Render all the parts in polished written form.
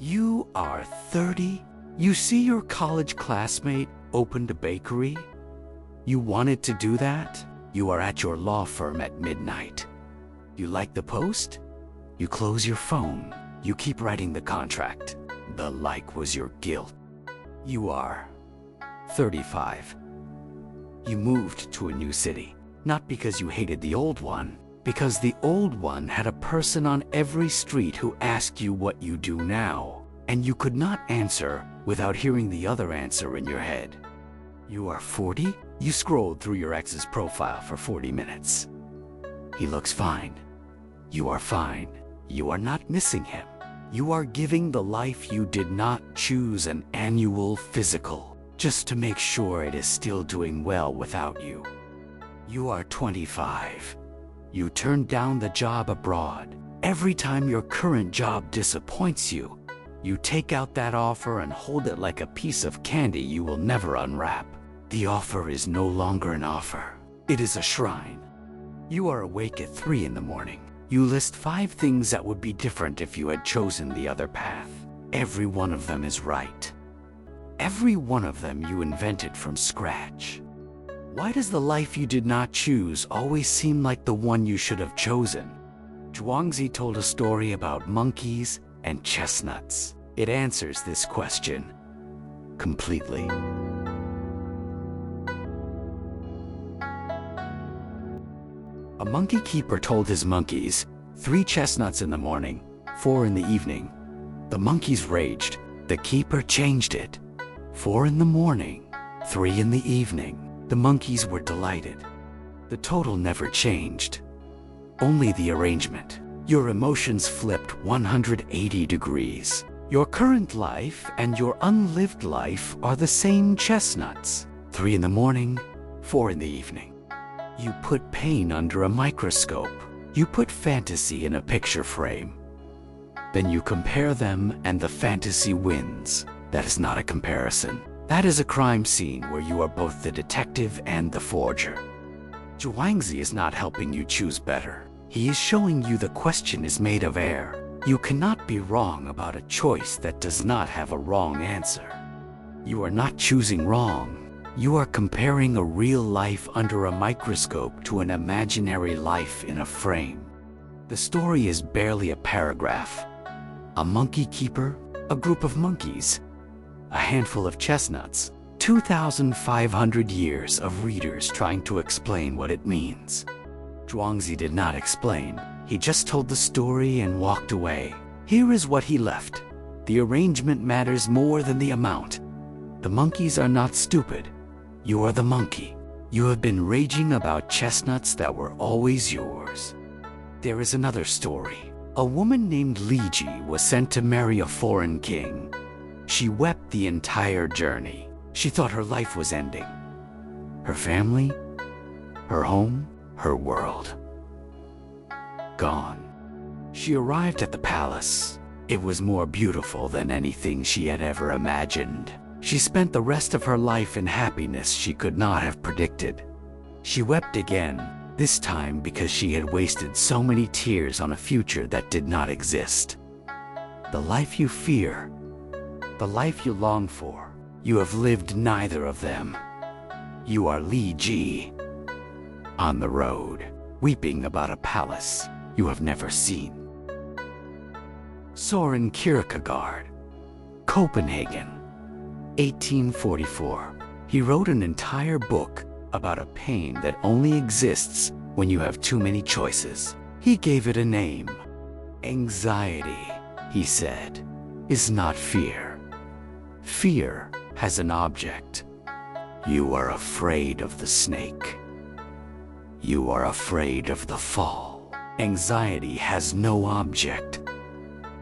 You are 30? You see your college classmate opened a bakery? You wanted to do that? You are at your law firm at midnight. You like the post? You close your phone. You keep writing the contract. The like was your guilt. You are 35. You moved to a new city, not because you hated the old one, because the old one had a person on every street who asked you what you do now, and you could not answer without hearing the other answer in your head. You are 40? You scrolled through your ex's profile for 40 minutes. He looks fine. You are fine. You are not missing him. You are giving the life you did not choose an annual physical, just to make sure it is still doing well without you. You are 25. You turned down the job abroad. Every time your current job disappoints you, you take out that offer and hold it like a piece of candy you will never unwrap. The offer is no longer an offer. It is a shrine. You are awake at 3 in the morning. You list 5 things that would be different if you had chosen the other path. Every one of them is right. Every one of them you invented from scratch. Why does the life you did not choose always seem like the one you should have chosen? Zhuangzi told a story about monkeys and chestnuts. It answers this question completely. A monkey keeper told his monkeys, 3 chestnuts in the morning, 4 in the evening. The monkeys raged. The keeper changed it. 4 in the morning, 3 in the evening. The monkeys were delighted. The total never changed. Only the arrangement. Your emotions flipped 180 degrees. Your current life and your unlived life are the same chestnuts. 3 in the morning, 4 in the evening. You put pain under a microscope. You put fantasy in a picture frame. Then you compare them and the fantasy wins. That is not a comparison. That is a crime scene where you are both the detective and the forger. Zhuangzi is not helping you choose better. He is showing you the question is made of air. You cannot be wrong about a choice that does not have a wrong answer. You are not choosing wrong. You are comparing a real life under a microscope to an imaginary life in a frame. The story is barely a paragraph. A monkey keeper, a group of monkeys, a handful of chestnuts, 2,500 years of readers trying to explain what it means. Zhuangzi did not explain. He just told the story and walked away. Here is what he left. The arrangement matters more than the amount. The monkeys are not stupid. You are the monkey. You have been raging about chestnuts that were always yours. There is another story. A woman named Liji was sent to marry a foreign king. She wept the entire journey. She thought her life was ending. Her family, her home, her world. Gone. She arrived at the palace. It was more beautiful than anything she had ever imagined. She spent the rest of her life in happiness she could not have predicted. She wept again, this time because she had wasted so many tears on a future that did not exist. The life you fear, the life you long for, you have lived neither of them. You are Liji, on the road, weeping about a palace you have never seen. Soren Kierkegaard, Copenhagen, 1844. He wrote an entire book about a pain that only exists when you have too many choices. He gave it a name. Anxiety, he said, is not fear. Fear has an object. You are afraid of the snake. You are afraid of the fall. Anxiety has no object.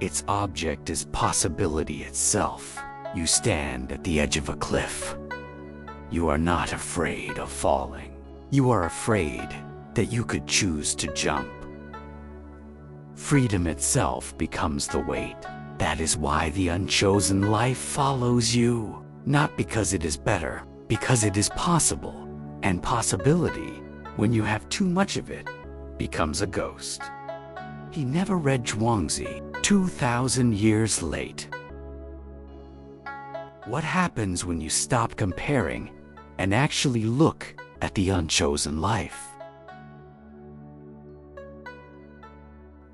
Its object is possibility itself. You stand at the edge of a cliff. You are not afraid of falling. You are afraid that you could choose to jump. Freedom itself becomes the weight. That is why the unchosen life follows you. Not because it is better, because it is possible. And possibility, when you have too much of it, becomes a ghost. He never read Zhuangzi, 2,000 years late. What happens when you stop comparing and actually look at the unchosen life?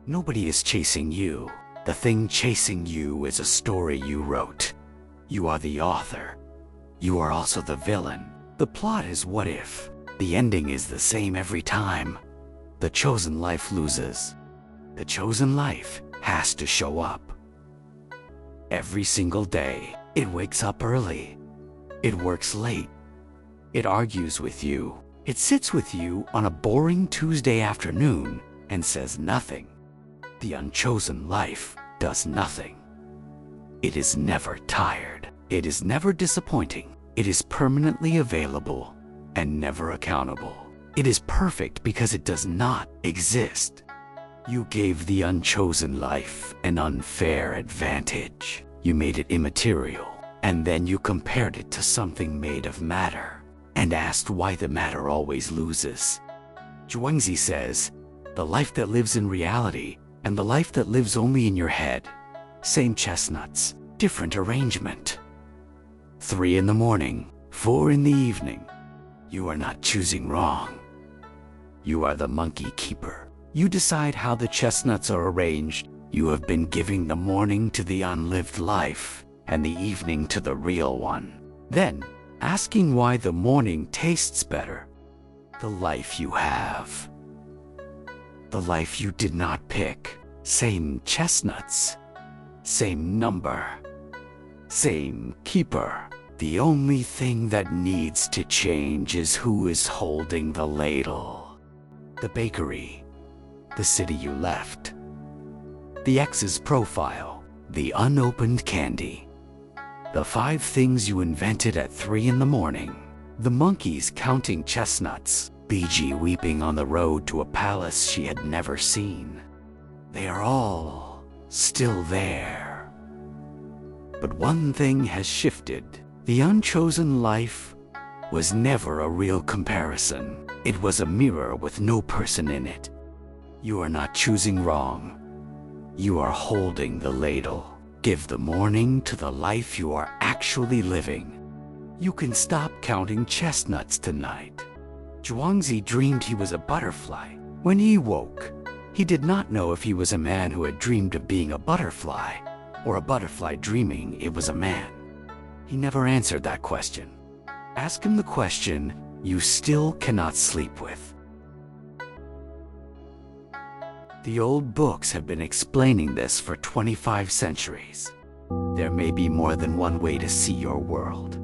Nobody is chasing you. The thing chasing you is a story you wrote. You are the author. You are also the villain. The plot is what if. The ending is the same every time. The chosen life loses. The chosen life has to show up. Every single day, it wakes up early. It works late. It argues with you. It sits with you on a boring Tuesday afternoon and says nothing. The unchosen life does nothing. It is never tired. It is never disappointing. It is permanently available and never accountable. It is perfect because it does not exist. You gave the unchosen life an unfair advantage. You made it immaterial, and then you compared it to something made of matter and asked why the matter always loses. Zhuangzi says, the life that lives in reality and the life that lives only in your head, same chestnuts, different arrangement. 3 in the morning, 4 in the evening. You are not choosing wrong. You are the monkey keeper. You decide how the chestnuts are arranged. You have been giving the morning to the unlived life and the evening to the real one. Then, asking why the morning tastes better. The life you have. The life you did not pick. Same chestnuts. Same number. Same keeper. The only thing that needs to change is who is holding the ladle. The bakery. The city you left. The ex's profile. The unopened candy. The 5 things you invented at 3 in the morning. The monkeys counting chestnuts. Liji weeping on the road to a palace she had never seen. They are all still there. But one thing has shifted. The unchosen life was never a real comparison. It was a mirror with no person in it. You are not choosing wrong. You are holding the ladle. Give the morning to the life you are actually living. You can stop counting chestnuts tonight. Zhuangzi dreamed he was a butterfly. When he woke, he did not know if he was a man who had dreamed of being a butterfly, or a butterfly dreaming it was a man. He never answered that question. Ask him the question you still cannot sleep with. The old books have been explaining this for 25 centuries. There may be more than one way to see your world.